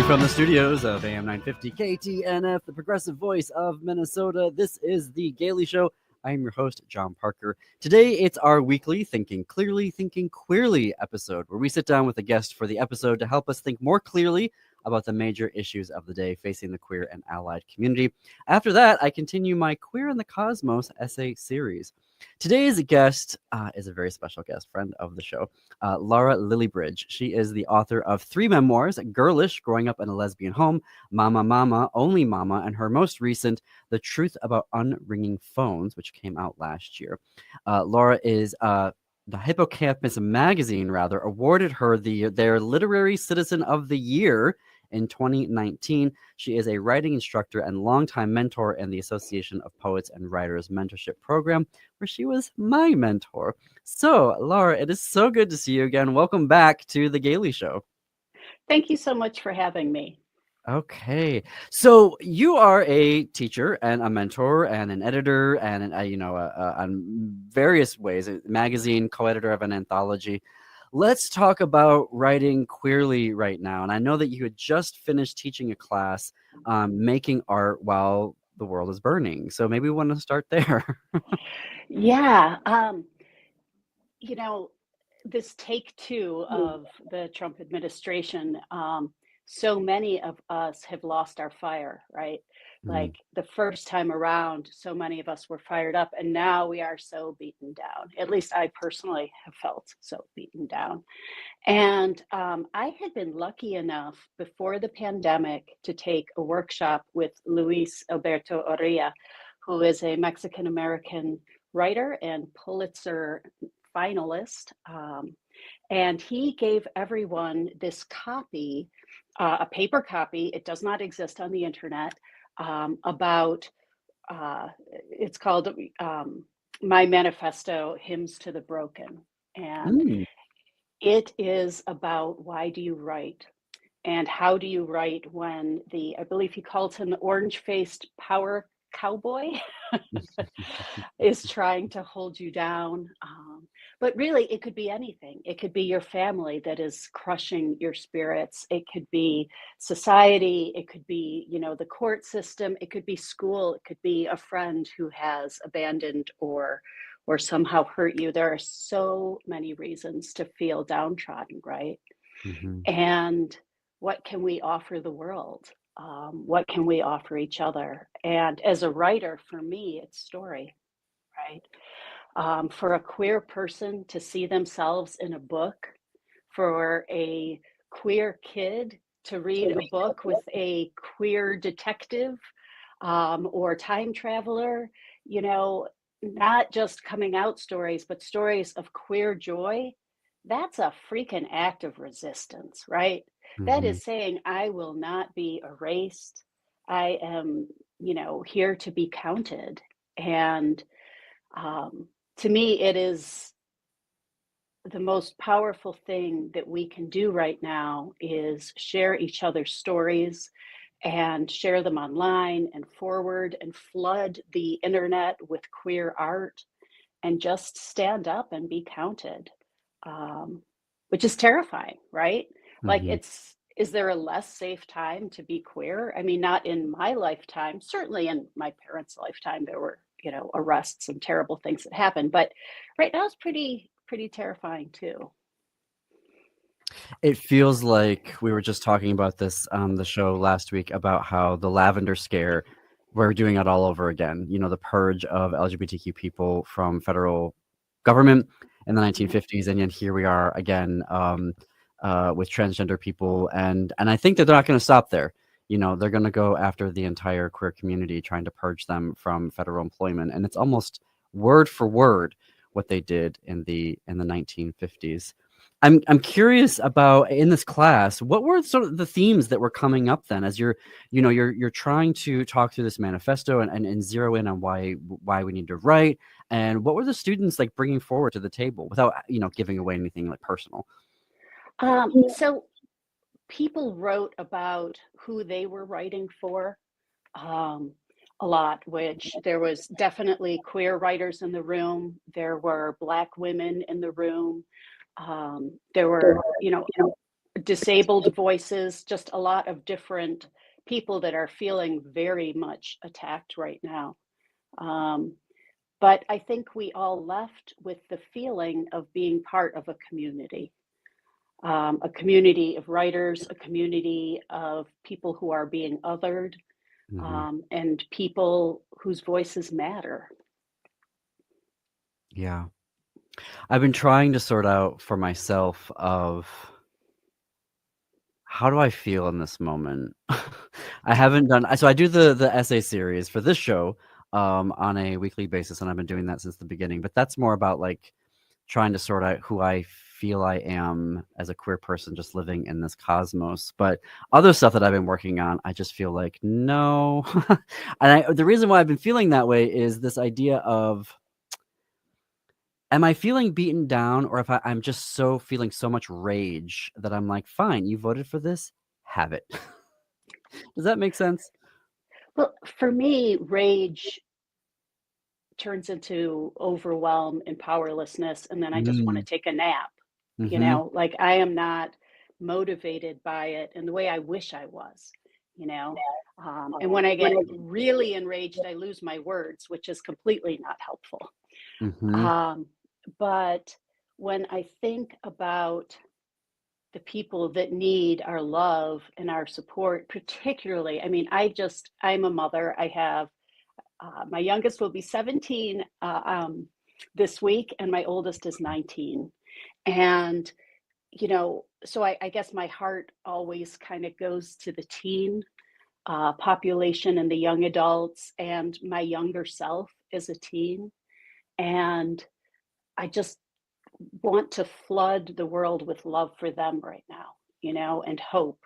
from the studios of AM 950 KTNF, the progressive voice of Minnesota. This is The Gailey Show. I'm your host, John Parker. Today, it's our weekly Thinking Clearly, Thinking Queerly episode, where we sit down with a guest for the episode to help us think more clearly about the major issues of the day facing the queer and allied community. After that, I continue my Queer in the Cosmos essay series. Today's guest is a very special guest, friend of the show, Lara Lillibridge. She is the author of 3 memoirs, Girlish, Growing Up in a Lesbian Home, Mama Mama, Only Mama, and her most recent, The Truth About Unringing Phones, which came out last year. Lara is the Hippocampus Magazine, awarded her their Literary Citizen of the Year in 2019. She is a writing instructor and longtime mentor in the Association of Poets and Writers Mentorship Program, where she was my mentor. So, Lara, it is so good to see you again. Welcome back to The Gailey Show. Thank you so much for having me. Okay, so you are a teacher and a mentor and an editor and on various ways, a magazine co-editor of an anthology. Let's talk about writing queerly right now. And I know that you had just finished teaching a class, making art while the world is burning. So maybe we want to start there. Yeah. This take 2 of the Trump administration, so many of us have lost our fire, right? Like the first time around, so many of us were fired up, and now we are so beaten down. At least I personally have felt so beaten down. And I had been lucky enough before the pandemic to take a workshop with Luis Alberto Oria, who is a Mexican-American writer and Pulitzer finalist. And he gave everyone this copy, a paper copy. It does not exist on the internet. About it's called My Manifesto, Hymns to the Broken. And it is about why do you write and how do you write when I believe he called him the orange-faced power cowboy is trying to hold you down. But really, it could be anything. It could be your family that is crushing your spirits. It could be society. It could be, the court system. It could be school. It could be a friend who has abandoned or somehow hurt you. There are so many reasons to feel downtrodden, right? And what can we offer the world? What can we offer each other? And as a writer, for me, it's story, right? For a queer person to see themselves in a book, for a queer kid to read a book with a queer detective or time traveler, not just coming out stories, but stories of queer joy. That's a freaking act of resistance, right? That is saying, I will not be erased. I am, here to be counted. And to me, it is the most powerful thing that we can do right now is share each other's stories and share them online and forward and flood the internet with queer art and just stand up and be counted, which is terrifying, right? Like is there a less safe time to be queer? I mean, not in my lifetime. Certainly in my parents' lifetime, there were, arrests and terrible things that happened. But right now it's pretty terrifying too. It feels like we were just talking about this on the show last week about how the lavender scare, we're doing it all over again. The purge of LGBTQ people from federal government in the 1950s. And yet here we are again with transgender people. And I think that they're not going to stop there. They're going to go after the entire queer community, trying to purge them from federal employment. And it's almost word for word what they did in the 1950s. I'm curious about, in this class, what were sort of the themes that were coming up then as you're trying to talk through this manifesto and zero in on why we need to write, and what were the students like bringing forward to the table without giving away anything like personal? So people wrote about who they were writing for a lot, which there was definitely queer writers in the room. There were Black women in the room. There were, disabled voices, just a lot of different people that are feeling very much attacked right now. But I think we all left with the feeling of being part of a community of writers, a community of people who are being othered, and people whose voices matter. Yeah. I've been trying to sort out for myself of how do I feel in this moment? I haven't done so I do the essay series for this show on a weekly basis, and I've been doing that since the beginning. But that's more about like trying to sort out who I feel I am as a queer person just living in this cosmos. But other stuff that I've been working on, I just feel like no. And the reason why I've been feeling that way is this idea of am I feeling beaten down, or if I'm just so feeling so much rage that I'm like, fine, you voted for this, have it. Does that make sense? Well, for me, rage turns into overwhelm and powerlessness, and then I just want to Mm. take a nap. Mhm. Like I am not motivated by it in the way I wish I was, you know. And when I get really enraged, I lose my words, which is completely not helpful. Mhm. Um, but when I think about the people that need our love and our support, particularly, I mean, I'm a mother. I have my youngest will be 17 this week, and my oldest is 19. And, so I guess my heart always kind of goes to the teen population and the young adults and my younger self as a teen. And I just want to flood the world with love for them right now, and hope.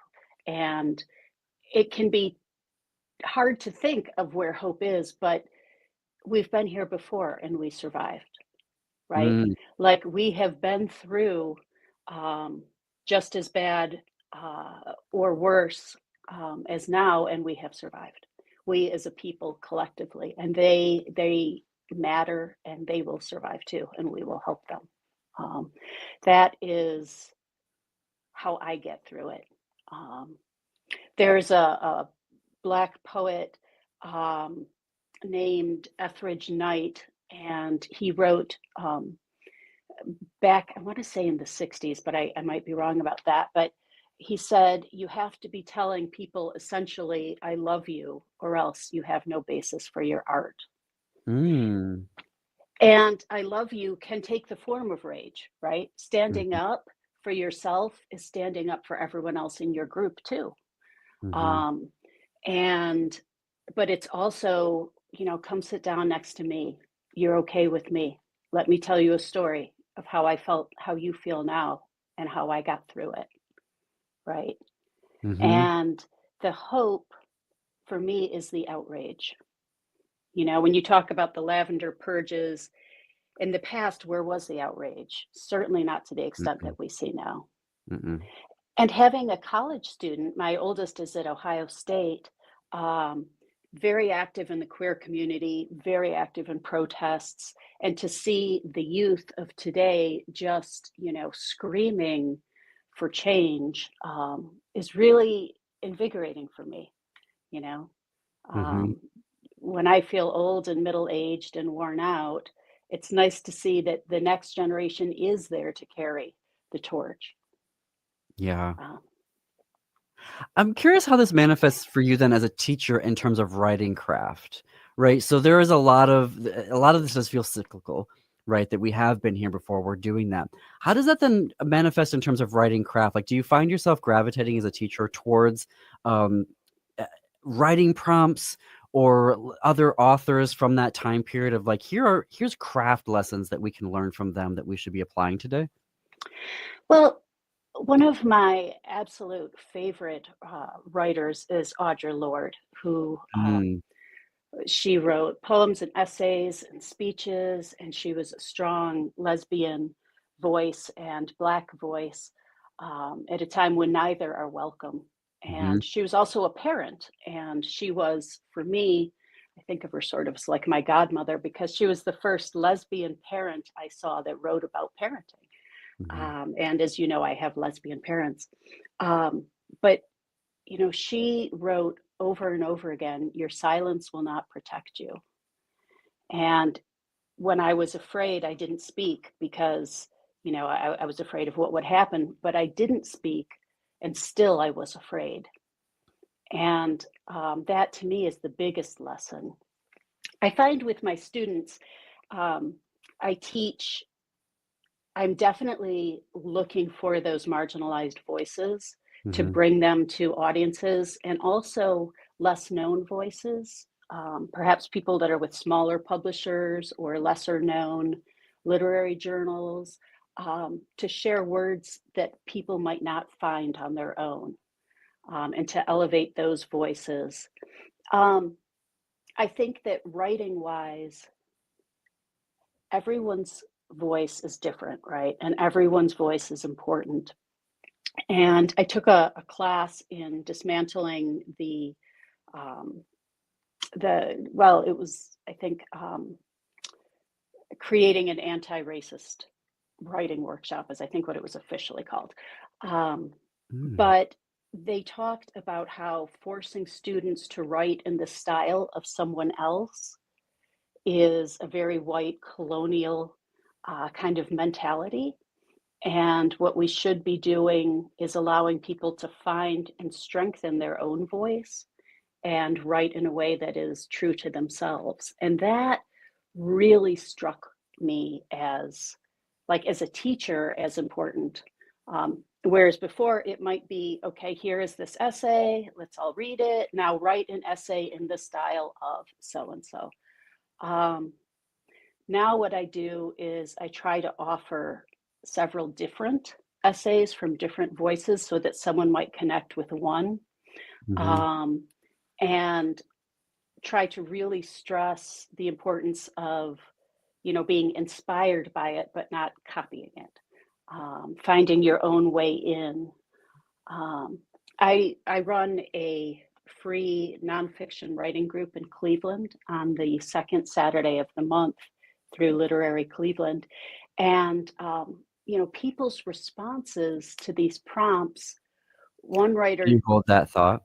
And it can be hard to think of where hope is, but we've been here before and we survived, right? Mm. Like we have been through um, just as bad or worse as now, and we have survived. We as a people collectively, and they matter, and they will survive too, and we will help them. Um, that is how I get through it. Um, there's a Black poet um, named Etheridge Knight, and he wrote back, I want to say in the 60s, but I might be wrong about that. But he said, you have to be telling people essentially, I love you, or else you have no basis for your art. Mm. And I love you can take the form of rage, right? Standing Mhm. up for yourself is standing up for everyone else in your group too. Mhm. Um, and, but it's also, come sit down next to me. You're okay with me. Let me tell you a story of how I felt, how you feel now, and how I got through it. Right. Mhm. And the hope for me is the outrage. When you talk about the lavender purges in the past, where was the outrage? Certainly not to the extent Mm-mm. that we see now. Mm-mm. And having a college student, my oldest is at Ohio State, um, very active in the queer community, very active in protests, and to see the youth of today just, screaming for change is really invigorating for me, you know. Mhm. Um, when I feel old and middle aged and worn out, it's nice to see that the next generation is there to carry the torch. Yeah. Uh, I'm curious how this manifests for you then as a teacher in terms of writing craft, right? So there is a lot of this does feel cyclical, right? That we have been here before, we're doing that. How does that then manifest in terms of writing craft? Like, do you find yourself gravitating as a teacher towards um, uh, writing prompts or other authors from that time period of like, here's craft lessons that we can learn from them that we should be applying today? well, one of my absolute favorite writers is Audre Lorde, who Mm. she wrote poems and essays and speeches, and she was a strong lesbian voice and Black voice at a time when neither are welcome. Mhm. And she was also a parent, and she was, for me, I think of her sort of as like my godmother because she was the first lesbian parent I saw that wrote about parenting. And as you know, I have lesbian parents. But, she wrote over and over again, your silence will not protect you. And when I was afraid, I didn't speak because, I was afraid of what would happen, but I didn't speak and still I was afraid. And that to me is the biggest lesson. I find with my students, um, I teach, I'm definitely looking for those marginalized voices to Mm-hmm. bring them to audiences and also less known voices, perhaps people that are with smaller publishers or lesser known literary journals, to share words that people might not find on their own, and to elevate those voices. Um, I think that writing wise, everyone's voice is different, right? And everyone's voice is important. And I took a class in dismantling um, it was, I think, creating an anti-racist writing workshop is I think what it was officially called. Um, Mm. but they talked about how forcing students to write in the style of someone else is a very white colonial kind of mentality. And what we should be doing is allowing people to find and strengthen their own voice and write in a way that is true to themselves. And that really struck me as, like, as a teacher, as important. Whereas before it might be, okay, here is this essay, let's all read it. Now write an essay in the style of so and so. Now what I do is I try to offer several different essays from different voices so that someone might connect with one, Mm-hmm. um, and try to really stress the importance of, being inspired by it, but not copying it, finding your own way in. Um, I run a free nonfiction writing group in Cleveland on the second Saturday of the month through Literary Cleveland, and people's responses to these prompts. One writer, You hold that thought.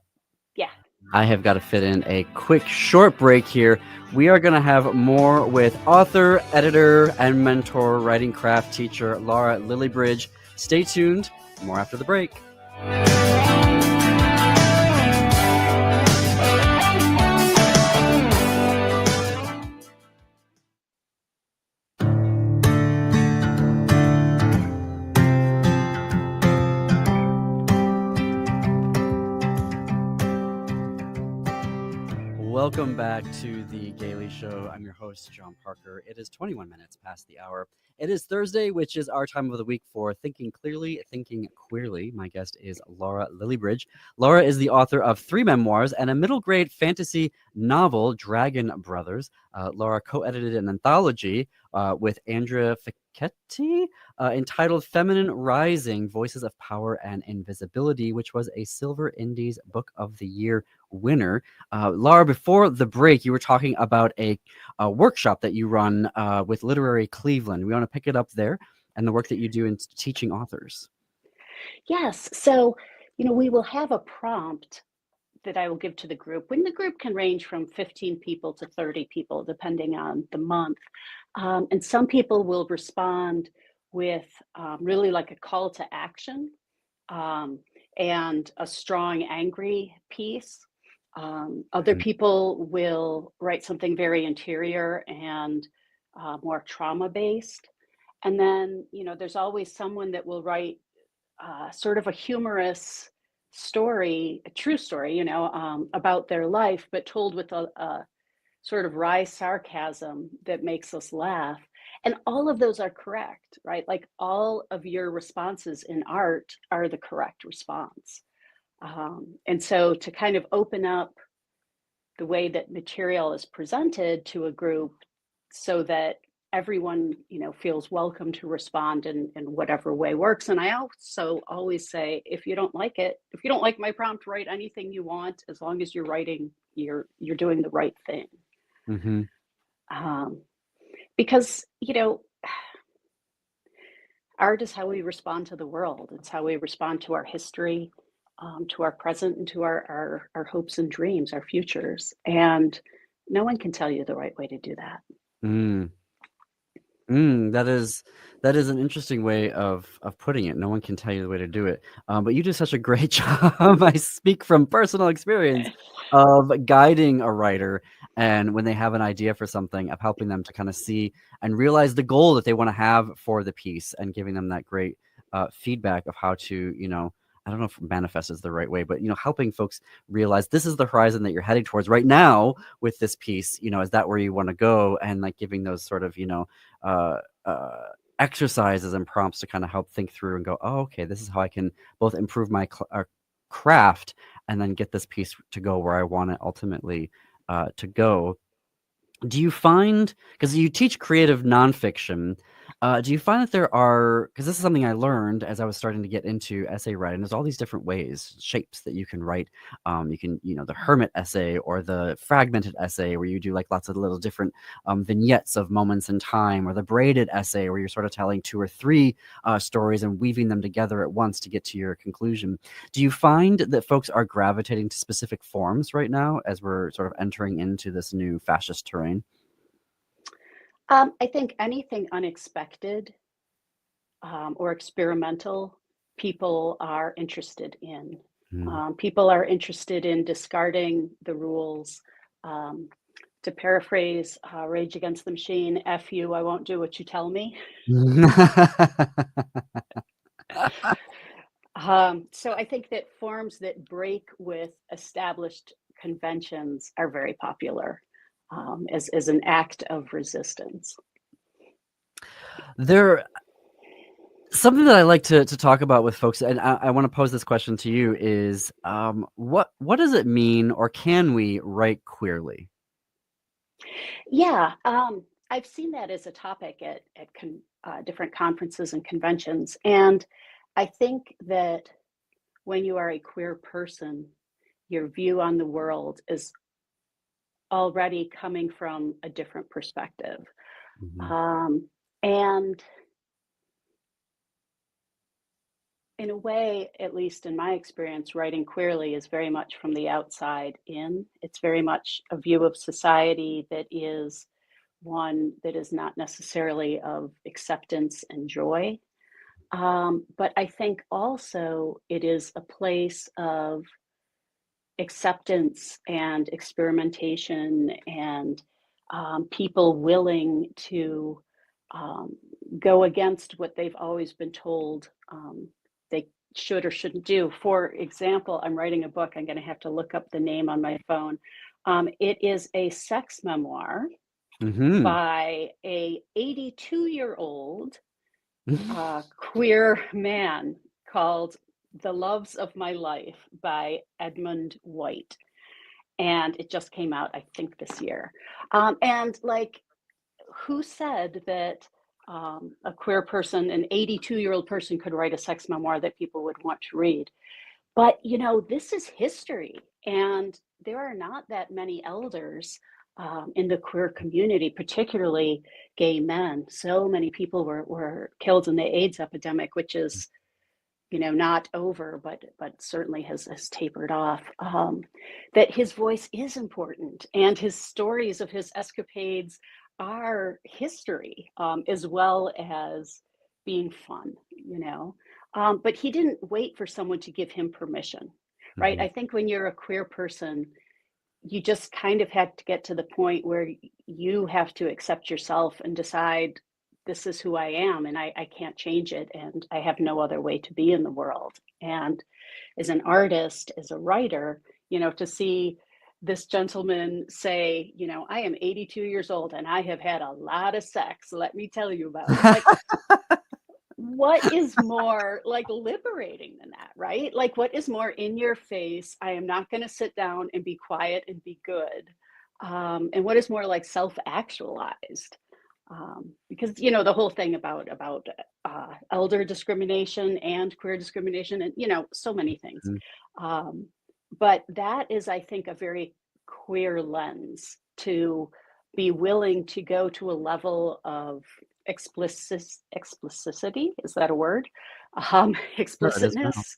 yeah, I have got to fit in a quick short break here. We are going to have more with author, editor, and mentor, writing craft teacher Lara Lillibridge. Stay tuned. More after the break. Welcome back to the Gaily Show. I'm your host, John Parker. It is 21 minutes past the hour. It is Thursday, which is our time of the week for Thinking Clearly, Thinking Queerly. My guest is Lara Lillibridge. Lara is the author of 3 memoirs and a middle grade fantasy novel, Dragon Brothers. Lara co-edited an anthology with Andrea Fischetti entitled Feminine Rising, Voices of Power and Invisibility, which was a Silver Indies Book of the Year winner. Lara, before the break, you were talking about a workshop that you run with Literary Cleveland. We want to pick it up there and the work that you do in teaching authors. yes. So, we will have a prompt that I will give to the group. When the group can range from 15 people to 30 people, depending on the month. And some people will respond with really like a call to action, um, and a strong, angry piece. Other Mhm. people will write something very interior and more trauma based. And then, there's always someone that will write sort of a humorous story, a true story, about their life, but told with a sort of wry sarcasm that makes us laugh. And all of those are correct, right? Like all of your responses in art are the correct response. And so to kind of open up the way that material is presented to a group so that everyone feels welcome to respond in whatever way works. And I also always say, if you don't like it, if you don't like my prompt, write anything you want, as long as you're writing, you're doing the right thing. Mm-hmm. um, because art is how we respond to the world. It's how we respond to our history, to our present, and to our hopes and dreams, our futures. And no one can tell you the right way to do that. Mm. That is an interesting way of putting it. No one can tell you the way to do it, but you do such a great job. I speak from personal experience of guiding a writer, and when they have an idea for something, of helping them to kind of see and realize the goal that they want to have for the piece, and giving them that great feedback of how to, I don't know if manifest is the right way, but helping folks realize this is the horizon that you're heading towards right now with this piece. Is that where you want to go? And like giving those sort of uh, exercises and prompts to kind of help think through and go, oh, okay, this is how I can both improve my craft and then get this piece to go where I want it ultimately to go. Do you find, because you teach creative nonfiction, do you find that there are, because this is something I learned as I was starting to get into essay writing, there's all these different ways, shapes that you can write. You can, the hermit essay or the fragmented essay where you do like lots of little different vignettes of moments in time, or the braided essay where you're sort of telling 2 or 3 stories and weaving them together at once to get to your conclusion. Do you find that folks are gravitating to specific forms right now as we're sort of entering into this new fascist terrain? I think anything unexpected or experimental, people are interested in. People are interested in discarding the rules. Um, to paraphrase Rage Against the Machine, F you, I won't do what you tell me. So I think that forms that break with established conventions are very popular as an act of resistance. There, something that I like to talk about with folks, and I want to pose this question to you, is what does it mean, or can we write queerly? Yeah, I've seen that as a topic at different conferences and conventions, and I think that when you are a queer person, your view on the world is already coming from a different perspective. Mhm. And in a way, at least in my experience, writing queerly is very much from the outside in. It's very much a view of society that is one that is not necessarily of acceptance and joy. But I think also it is a place of acceptance and experimentation and people willing to um, go against what they've always been told they should or shouldn't do. For example, I'm writing a book. I'm going to have to look up the name on my phone. It is a sex memoir Mhm. by a 82-year-old queer man called The Loves of My Life by Edmund White. And it just came out, I think, this year. And like, who said that a queer person, an 82-year-old person, could write a sex memoir that people would want to read? But, this is history, and there are not that many elders in the queer community, particularly gay men. So many people were killed in the AIDS epidemic, which is, not over, but certainly has tapered off. That his voice is important, and his stories of his escapades are history, as well as being fun. But he didn't wait for someone to give him permission, right? Mhm. I think when you're a queer person, you just kind of have to get to the point where you have to accept yourself and decide this is who I am, and I can't change it, and I have no other way to be in the world. And as an artist, as a writer, to see this gentleman say, I am 82 years old and I have had a lot of sex, let me tell you about it. Like, what is more like liberating than that, right? Like, what is more in your face? I am not going to sit down and be quiet and be good. And what is more like self-actualized? Because the whole thing about elder discrimination and queer discrimination, and so many things. Mhm. Um, but that is, I think, a very queer lens to be willing to go to a level of explicitity, is that a word? Sure, it is now. Explicitness,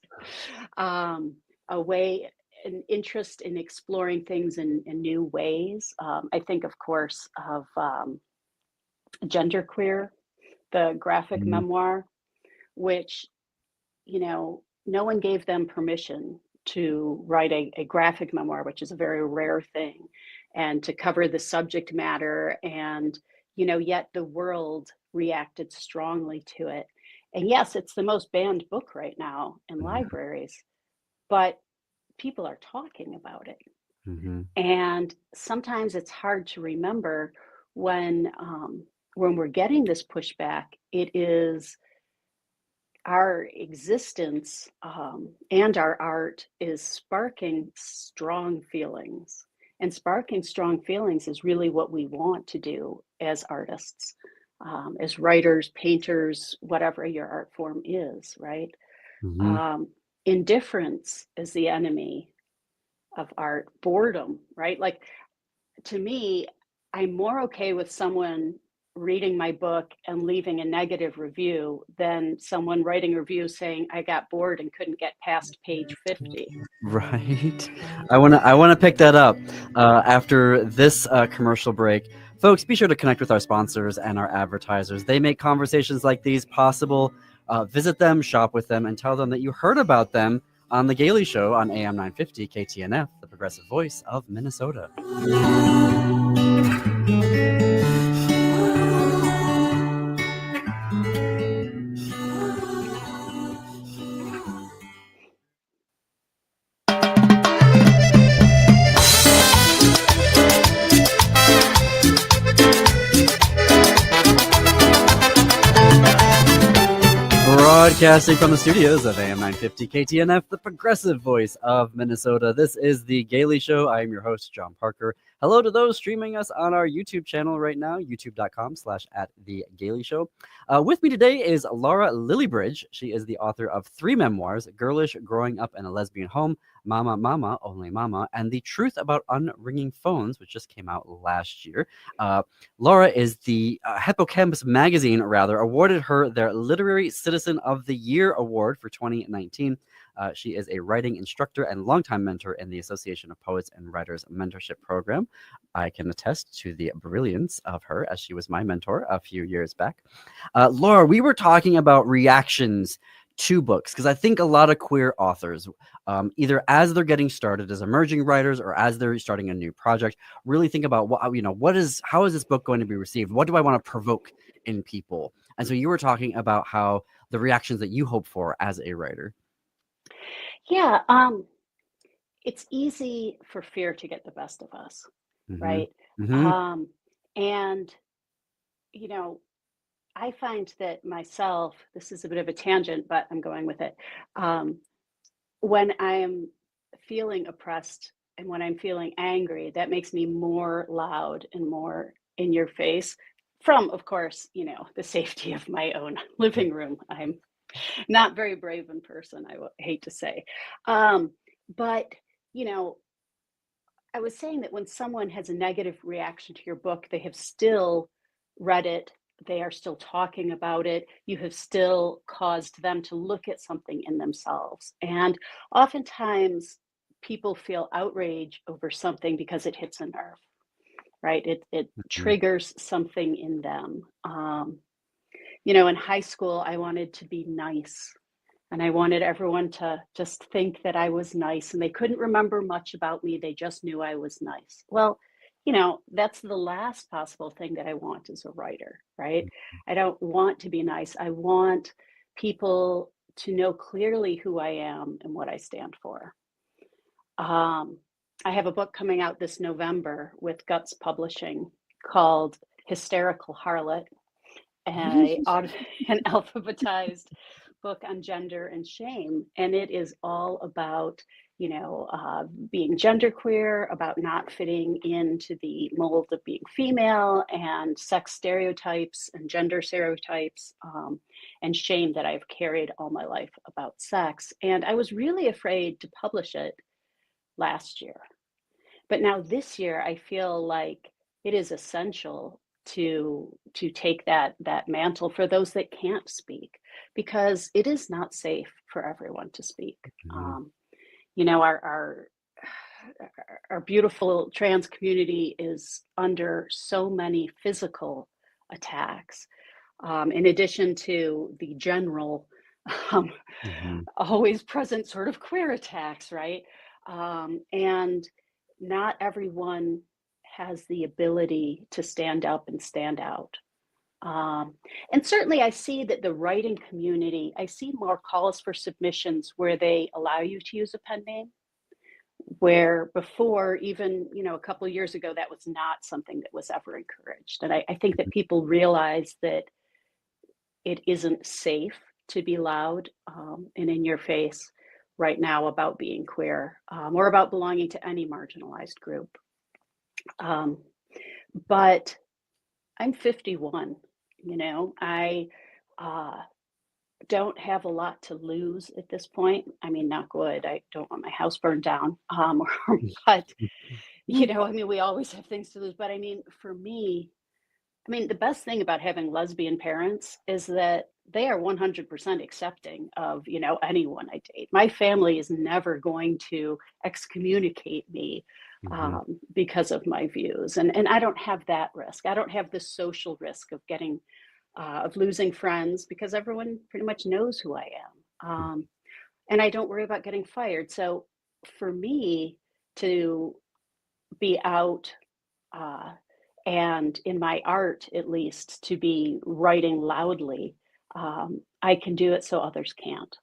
a way, an interest in exploring things in new ways. I think, of course, of Genderqueer, the graphic Mhm. memoir, which, no one gave them permission to write a graphic memoir, which is a very rare thing, and to cover the subject matter. And, yet the world reacted strongly to it. And yes, it's the most banned book right now in Mhm. libraries, but people are talking about it. Mhm. And sometimes it's hard to remember when we're getting this pushback, it is our existence and our art is sparking strong feelings. And sparking strong feelings is really what we want to do as artists, as writers, painters, whatever your art form is, right? Mhm. Um, Indifference is the enemy of art, boredom, right? Like, to me, I'm more okay with someone reading my book and leaving a negative review than someone writing a review saying I got bored and couldn't get past page 50. Right. I wanna pick that up after this commercial break. Folks, be sure to connect with our sponsors and our advertisers. They make conversations like these possible. Visit them, shop with them, and tell them that you heard about them on The Gailey Show on AM 950 KTNF, the progressive voice of Minnesota. Broadcasting from the studios of AM 950 KTNF, the progressive voice of Minnesota. This is The Gailey Show. I am your host, John Parker. Hello to those streaming us on our YouTube channel right now, youtube.com/@The Gailey Show. With me today is Lara Lillibridge. She is the author of 3 memoirs, Girlish, Growing Up in a Lesbian Home, Mama, Mama, Only Mama, and The Truth About Unringing Phones, which just came out last year. Lara is the Hippocampus Magazine, awarded her their Literary Citizen of the Year award for 2019. She is a writing instructor and longtime mentor in the Association of Poets and Writers Mentorship Program. I can attest to the brilliance of her, as she was my mentor a few years back. Laura, we were talking about reactions to books because I think a lot of queer authors, either as they're getting started as emerging writers or as they're starting a new project, really think about how is this book going to be received? What do I want to provoke in people? And so you were talking about how the reactions that you hope for as a writer. Yeah, it's easy for fear to get the best of us, Mm-hmm. right? Mm-hmm. Um, and, you know, I find that myself, this is a bit of a tangent, but I'm going with it. Um, when I am feeling oppressed and when I'm feeling angry, that makes me more loud and more in your face from, of course, the safety of my own living room. I'm not very brave in person, hate to say. Um, but, you know, I was saying that when someone has a negative reaction to your book, they have still read it, they are still talking about it, you have still caused them to look at something in themselves. And oftentimes people feel outrage over something because it hits a nerve, right? It Mm-hmm. triggers something in them. In high school, I wanted to be nice. And I wanted everyone to just think that I was nice and they couldn't remember much about me. They just knew I was nice. Well, that's the last possible thing that I want as a writer, right? I don't want to be nice. I want people to know clearly who I am and what I stand for. Um, I have a book coming out this November with Guts Publishing called Hysterical Harlot, an alphabetized book on gender and shame, and it is all about being genderqueer, about not fitting into the mold of being female, and sex stereotypes and gender stereotypes, and shame that I've carried all my life about sex. And I was really afraid to publish it last year, but now this year I feel like it is essential to take that mantle for those that can't speak, because it is not safe for everyone to speak. Mhm. You know, our beautiful trans community is under so many physical attacks, in addition to the general, um, Mhm. always present sort of queer attacks, right? And not everyone has the ability to stand up and stand out. Um, and certainly, I see that the writing community, I see more calls for submissions where they allow you to use a pen name, where before, even, you know, a couple of years ago, that was not something that was ever encouraged. And I think that people realize that it isn't safe to be loud, and in your face right now about being queer, or about belonging to any marginalized group. Um, but I'm 51, you know, I uh, don't have a lot to lose at this point. I mean, knock wood, I don't want my house burned down. But, you know, I mean, we always have things to lose. But I mean, for me, I mean, the best thing about having lesbian parents is that they are 100% accepting of, you know, anyone I date. My family is never going to excommunicate me, Mhm. because of my views. And I don't have that risk. I don't have the social risk of getting, of losing friends, because everyone pretty much knows who I am. And I don't worry about getting fired. So for me to be out, uh, and in my art, at least, to be writing loudly, I can do it so others can't.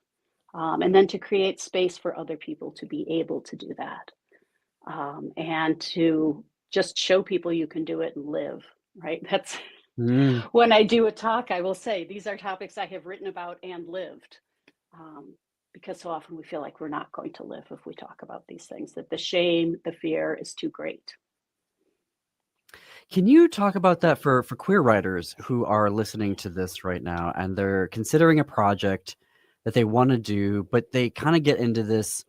And then to create space for other people to be able to do that, and to just show people you can do it and live, right? That's Mm. when I do a talk, I will say, these are topics I have written about and lived. Um, because so often we feel like we're not going to live if we talk about these things, that the shame, the fear is too great. Can you talk about that for queer writers who are listening to this right now and they're considering a project that they want to do, but they kind of get into this,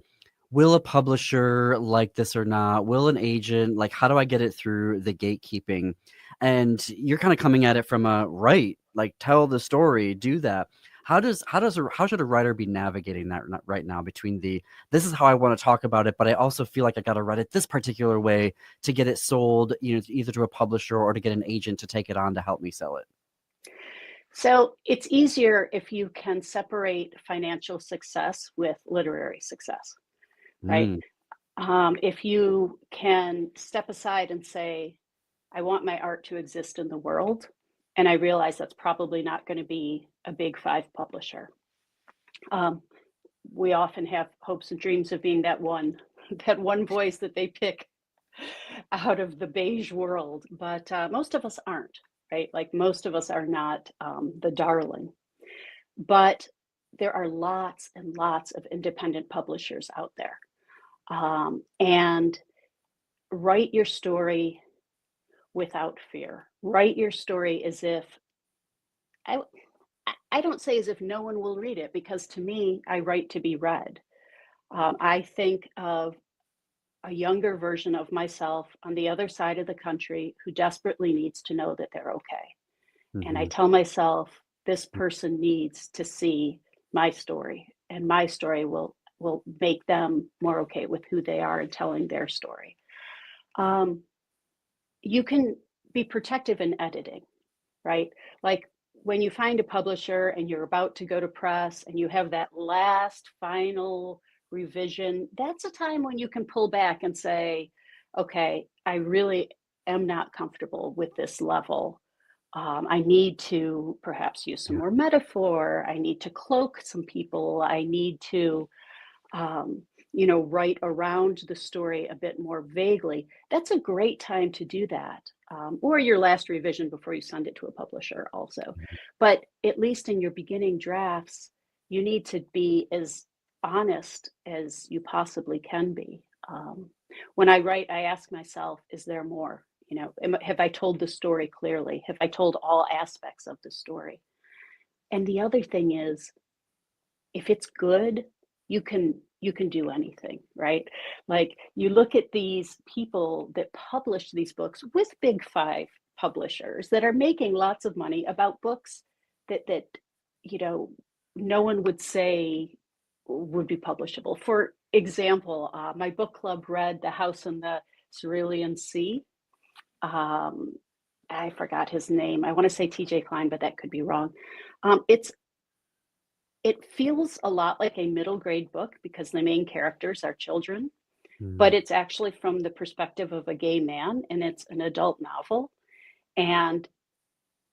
will a publisher like this or not? Will an agent, like, how do I get it through the gatekeeping? And you're kind of coming at it from a right, like, tell the story, do that. How should a writer be navigating that right now between the, this is how I want to talk about it, but I also feel like I got to write it this particular way to get it sold, you know, either to a publisher or to get an agent to take it on to help me sell it. So it's easier if you can separate financial success with literary success, right? Mm, If you can step aside and say, I want my art to exist in the world, and I realize that's probably not going to be a big five publisher. Um, we often have hopes and dreams of being that one, that one voice that they pick out of the beige world, but most of us aren't, right? Like most of us are not, the darling. But there are lots and lots of independent publishers out there. And write your story without fear. Write your story as if, I, I don't say as if no one will read it, because to me, I write to be read. I think of a younger version of myself on the other side of the country who desperately needs to know that they're okay. And I mhm, tell myself, this person needs to see my story, and my story will make them more okay with who they are and telling their story. Um, you can be protective in editing, right? Like when you find a publisher and you're about to go to press and you have that last final revision, that's a time when you can pull back and say, okay, I really am not comfortable with this level. I need to perhaps use some yeah, more metaphor. I need to cloak some people. I need to, um, you know, write around the story a bit more vaguely. That's a great time to do that. Or your last revision before you send it to a publisher, also. But at least in your beginning drafts, you need to be as honest as you possibly can be. When I write, I ask myself, is there more? You know, have I told the story clearly? Have I told all aspects of the story? And the other thing is, if it's good, you can do anything, right? Like you look at these people that publish these books with big five publishers that are making lots of money about books that you know, no one would say would be publishable. For example, my book club read The House in the Cerulean Sea. Um, I forgot his name. I want to say TJ Klein, but that could be wrong. It feels a lot like a middle grade book because the main characters are children, but it's actually from the perspective of a gay man, and it's an adult novel. And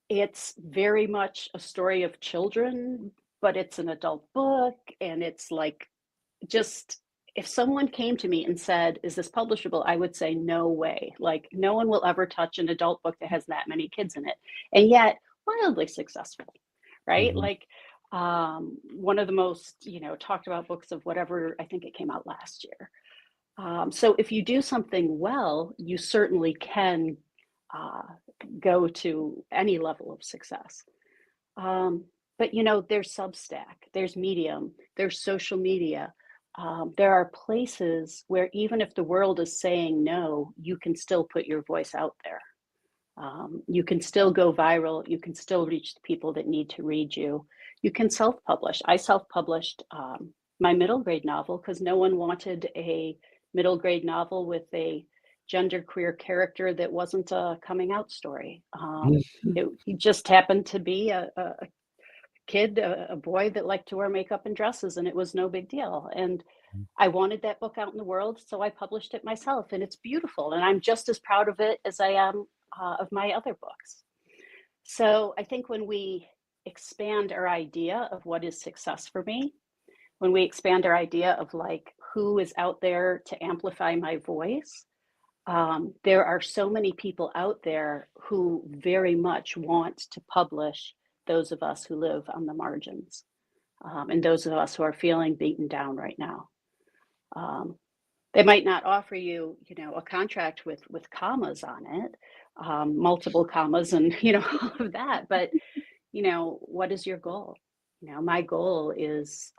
it's very much a story of children, but it's an adult book. And it's like, just if someone came to me and said, "Is this publishable?" I would say, "No way." Like, no one will ever touch an adult book that has that many kids in it. And yet, wildly successful, right? Mhm. Like, one of the most, talked about books of whatever, I think it came out last year. So if you do something well, you certainly can uh, go to any level of success. Um, but there's Substack, there's Medium, there's social media. There are places where even if the world is saying no, you can still put your voice out there. You can still go viral. You can still reach the people that need to read you. You can self-publish. I self-published my middle grade novel because no one wanted a middle grade novel with a genderqueer character that wasn't a coming out story. He just happened to be a kid, a boy that liked to wear makeup and dresses, and it was no big deal. And I wanted that book out in the world, so I published it myself, and it's beautiful. And I'm just as proud of it as I am of my other books. So I think when we expand our idea of what is success for me, when we expand our idea of like who is out there to amplify my voice, there are so many people out there who very much want to publish those of us who live on the margins, and those of us who are feeling beaten down right now. Um, they might not offer you, a contract with commas on it, multiple commas, and all of that. But what is your goal? My goal is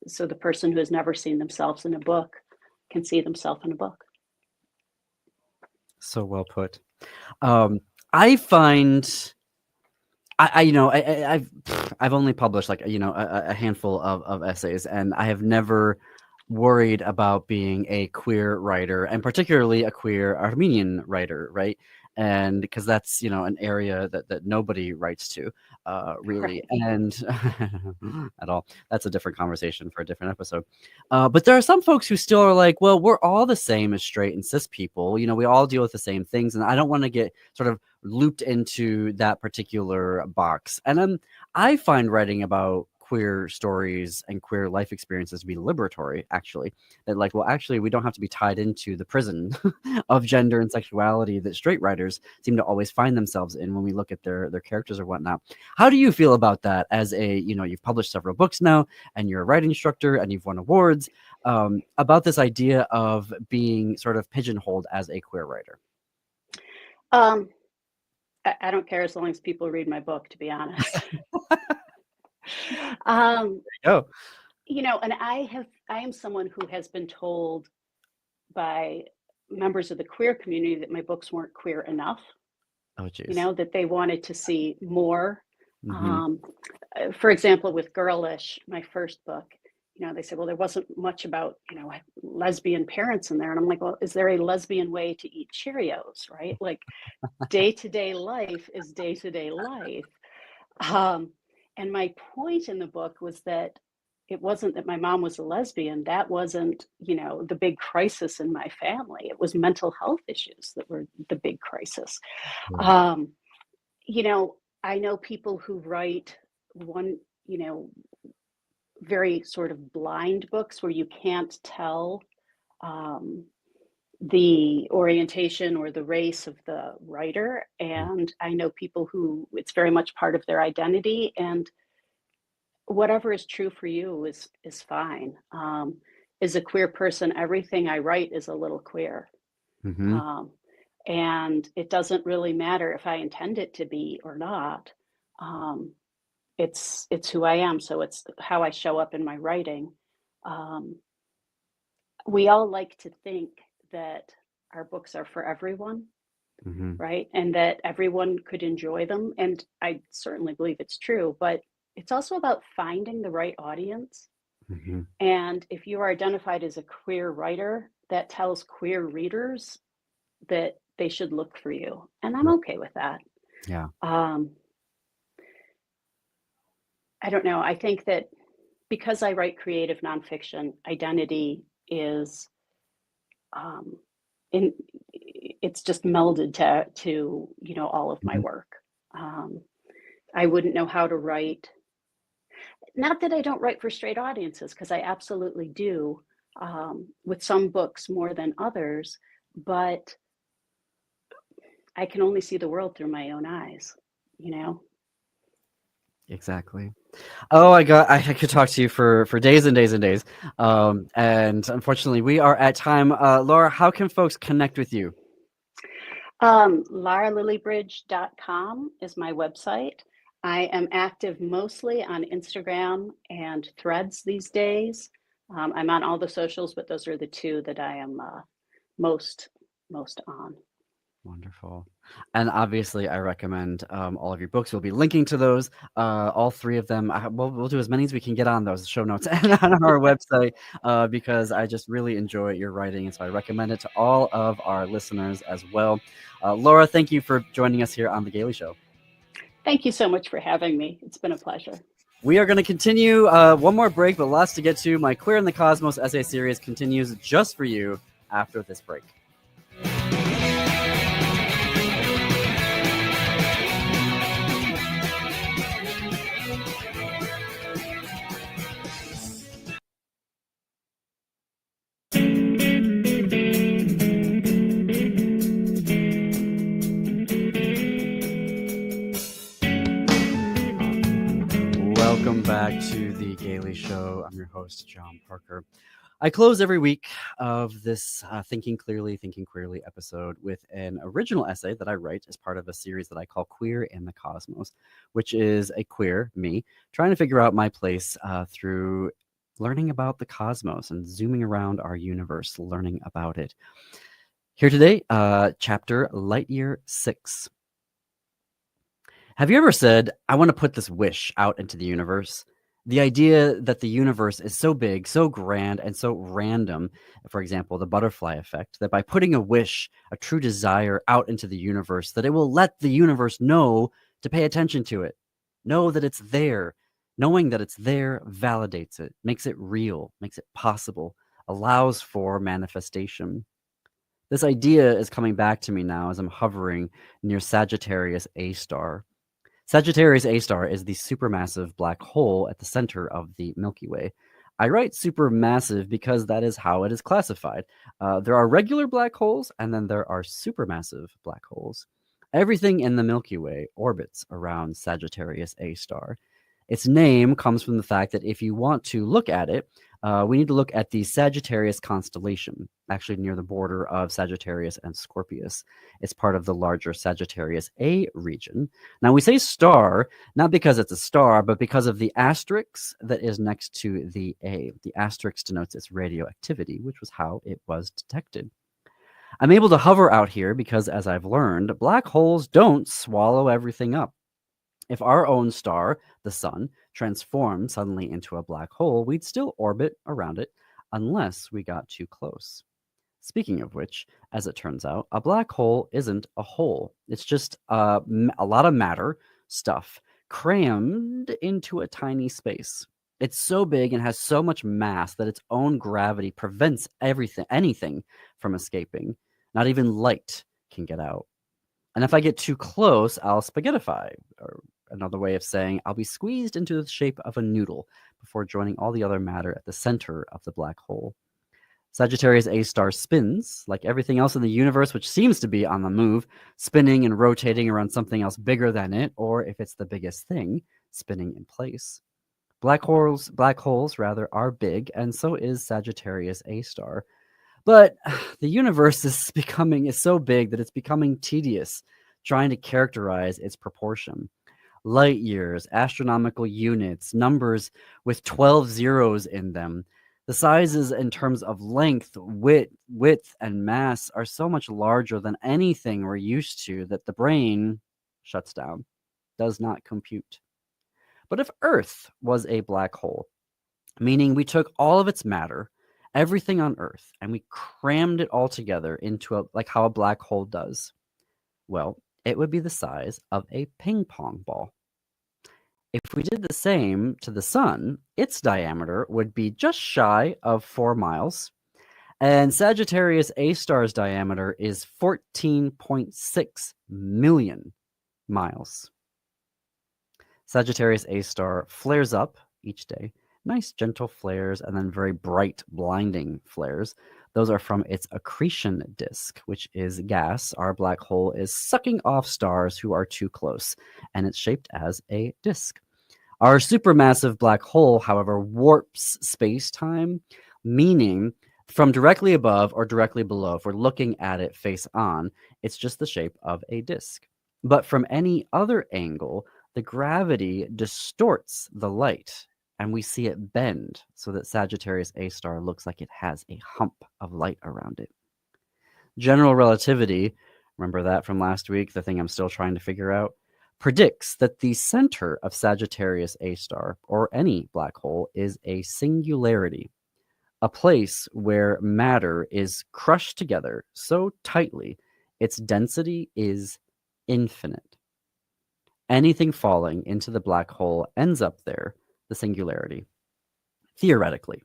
so the person who has never seen themselves in a book can see themselves in a book. So well put. I find I've only published like a handful of essays, and I have never worried about being a queer writer, and particularly a queer Armenian writer, right? And because that's an area that nobody writes to, really, Right. and at all. That's a different conversation for a different episode. But there are some folks who still are like, well, we're all the same as straight and cis people. We all deal with the same things, and I don't want to get sort of looped into that particular box. And I find writing about queer stories and queer life experiences to be liberatory, actually. That like, well, actually, we don't have to be tied into the prison of gender and sexuality that straight writers seem to always find themselves in when we look at their characters or whatnot. How do you feel about that as you've published several books now, and you're a writing instructor, and you've won awards, about this idea of being sort of pigeonholed as a queer writer? Um, I don't care as long as people read my book, to be honest. um, Oh, and I am someone who has been told by members of the queer community that my books weren't queer enough, oh, geez. that they wanted to see more. Mm-hmm. Um, for example, with Girlish, my first book, they said, well, there wasn't much about, lesbian parents in there. And I'm like, well, is there a lesbian way to eat Cheerios, right? Like, day-to-day life is day-to-day life. And my point in the book was that it wasn't that my mom was a lesbian. That wasn't, the big crisis in my family. It was mental health issues that were the big crisis. Right. Um, I know people who write one, very sort of blind books where you can't tell um, the orientation or the race of the writer. And I know people who it's very much part of their identity, and whatever is true for you is fine. As a queer person, everything I write is a little queer. Mm-hmm. Um, and it doesn't really matter if I intend it to be or not. Um, it's who I am, so it's how I show up in my writing. Um, we all like to think that our books are for everyone, Mm-hmm. right? And that everyone could enjoy them. And I certainly believe it's true, but it's also about finding the right audience. Mm-hmm. And if you are identified as a queer writer, that tells queer readers that they should look for you. And I'm okay with that. Yeah. Um, I don't know. I think that because I write creative nonfiction, identity is um, in it's just melded to all of my Mm-hmm. work. Um, I wouldn't know how to write. Not that I don't write for straight audiences, because I absolutely do, with some books more than others, but I can only see the world through my own eyes, you know? Exactly. Oh, I could talk to you for days and days and days. And unfortunately, we are at time. Laura, how can folks connect with you? LaraLillibridge.com is my website. I am active mostly on Instagram and Threads these days. I'm on all the socials, but those are the two that I am most on. Wonderful. And obviously, I recommend all of your books. We'll be linking to those, all three of them. We'll do as many as we can get on those show notes and on our website because I just really enjoy your writing. And so I recommend it to all of our listeners as well. Laura, thank you for joining us here on The Gailey Show. Thank you so much for having me. It's been a pleasure. We are going to continue one more break, but lots to get to. My Queer in the Cosmos essay series continues just for you after this break. Welcome back to The Gailey Show. I'm your host, John Parker. I close every week of this Thinking Clearly, Thinking Queerly episode with an original essay that I write as part of a series that I call Queer in the Cosmos, which is a queer, me, trying to figure out my place through learning about the cosmos and zooming around our universe, learning about it. Here today, chapter Lightyear 6. Have you ever said, I want to put this wish out into the universe? The idea that the universe is so big, so grand, and so random, for example, the butterfly effect, that by putting a wish, a true desire out into the universe, that it will let the universe know to pay attention to it, know that it's there. Knowing that it's there validates it, makes it real, makes it possible, allows for manifestation. This idea is coming back to me now as I'm hovering near Sagittarius A star. Sagittarius A star is the supermassive black hole at the center of the Milky Way. I write supermassive because that is how it is classified. There are regular black holes, and then there are supermassive black holes. Everything in the Milky Way orbits around Sagittarius A star. Its name comes from the fact that if you want to look at it, we need to look at the Sagittarius constellation, actually near the border of Sagittarius and Scorpius. It's part of the larger Sagittarius A region. Now, we say star, not because it's a star, but because of the asterisk that is next to the A. The asterisk denotes its radioactivity, which was how it was detected. I'm able to hover out here because, as I've learned, black holes don't swallow everything up. If our own star, the sun, transformed suddenly into a black hole, we'd still orbit around it unless we got too close. Speaking of which, as it turns out, a black hole isn't a hole. It's just a lot of matter, stuff, crammed into a tiny space. It's so big and has so much mass that its own gravity prevents anything from escaping. Not even light can get out. And if I get too close, I'll spaghettify, or another way of saying I'll be squeezed into the shape of a noodle before joining all the other matter at the center of the black hole. Sagittarius A star spins, like everything else in the universe, which seems to be on the move, spinning and rotating around something else bigger than it, or if it's the biggest thing, spinning in place. Black holes, are big, and so is Sagittarius A star. But the universe is so big that it's becoming tedious trying to characterize its proportion. Light years, astronomical units, numbers with 12 zeros in them. The sizes in terms of length, width, and mass are so much larger than anything we're used to that the brain shuts down, does not compute. But if Earth was a black hole, meaning we took all of its matter, everything on Earth, and we crammed it all together into like how a black hole does, well, it would be the size of a ping pong ball. If we did the same to the sun, its diameter would be just shy of 4 miles, and Sagittarius A star's diameter is 14.6 million miles. Sagittarius A star flares up each day. Nice gentle flares and then very bright, blinding flares. Those are from its accretion disk, which is gas. Our black hole is sucking off stars who are too close, and it's shaped as a disk. Our supermassive black hole, however, warps space-time, meaning from directly above or directly below, if we're looking at it face on, it's just the shape of a disk. But from any other angle, the gravity distorts the light, and we see it bend so that Sagittarius A star looks like it has a hump of light around it. General relativity, remember that from last week, the thing I'm still trying to figure out, predicts that the center of Sagittarius A star, or any black hole, is a singularity, a place where matter is crushed together so tightly its density is infinite. Anything falling into the black hole ends up there, the singularity, theoretically.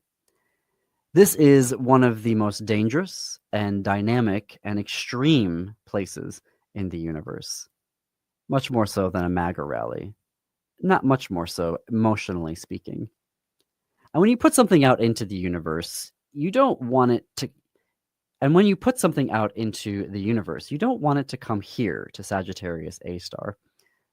This is one of the most dangerous and dynamic and extreme places in the universe. Much more so than a MAGA rally. Not much more so, emotionally speaking. And when you put something out into the universe, you don't want it to... And when you put something out into the universe, you don't want it to come here to Sagittarius A star.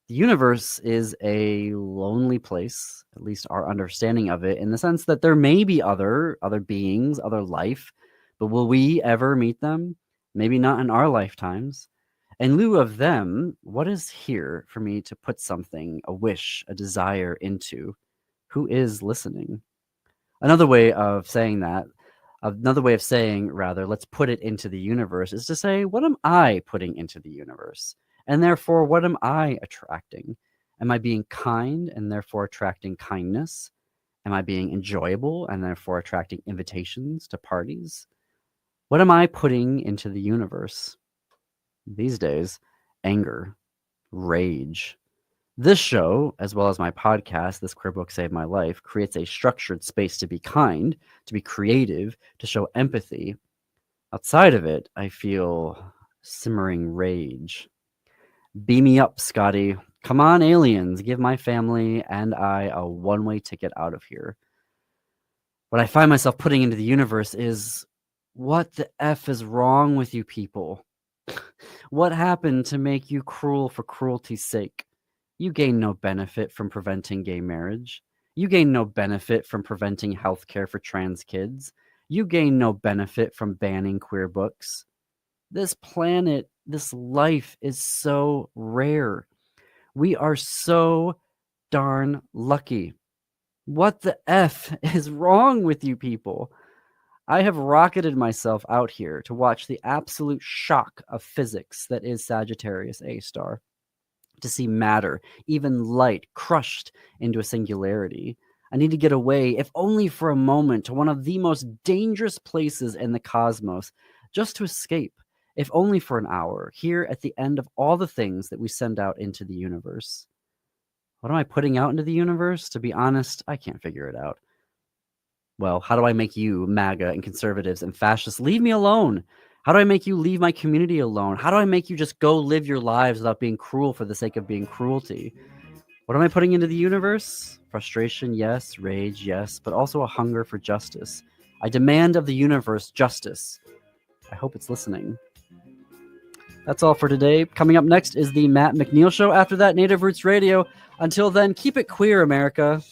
The universe is a lonely place, at least our understanding of it, in the sense that there may be other beings, other life, but will we ever meet them? Maybe not in our lifetimes. In lieu of them, what is here for me to put something, a wish, a desire into? Who is listening? Another way of saying, let's put it into the universe, is to say, what am I putting into the universe? And therefore, what am I attracting? Am I being kind and therefore attracting kindness? Am I being enjoyable and therefore attracting invitations to parties? What am I putting into the universe? These days, anger, rage. This show, as well as my podcast, This Queer Book Saved My Life, creates a structured space to be kind, to be creative, to show empathy. Outside of it, I feel simmering rage. Beam me up, Scotty. Come on, aliens. Give my family and I a one-way ticket out of here. What I find myself putting into the universe is, what the F is wrong with you people? What happened to make you cruel for cruelty's sake? You gain no benefit from preventing gay marriage. You gain no benefit from preventing health care for trans kids. You gain no benefit from banning queer books. This planet, this life is so rare. We are so darn lucky. What the F is wrong with you people? I have rocketed myself out here to watch the absolute shock of physics that is Sagittarius A star, to see matter, even light, crushed into a singularity. I need to get away, if only for a moment, to one of the most dangerous places in the cosmos, just to escape, if only for an hour, here at the end of all the things that we send out into the universe. What am I putting out into the universe? To be honest, I can't figure it out. Well, how do I make you, MAGA and conservatives and fascists, leave me alone? How do I make you leave my community alone? How do I make you just go live your lives without being cruel for the sake of being cruelty? What am I putting into the universe? Frustration, yes. Rage, yes. But also a hunger for justice. I demand of the universe justice. I hope it's listening. That's all for today. Coming up next is the Matt McNeil Show. After that, Native Roots Radio. Until then, keep it queer, America.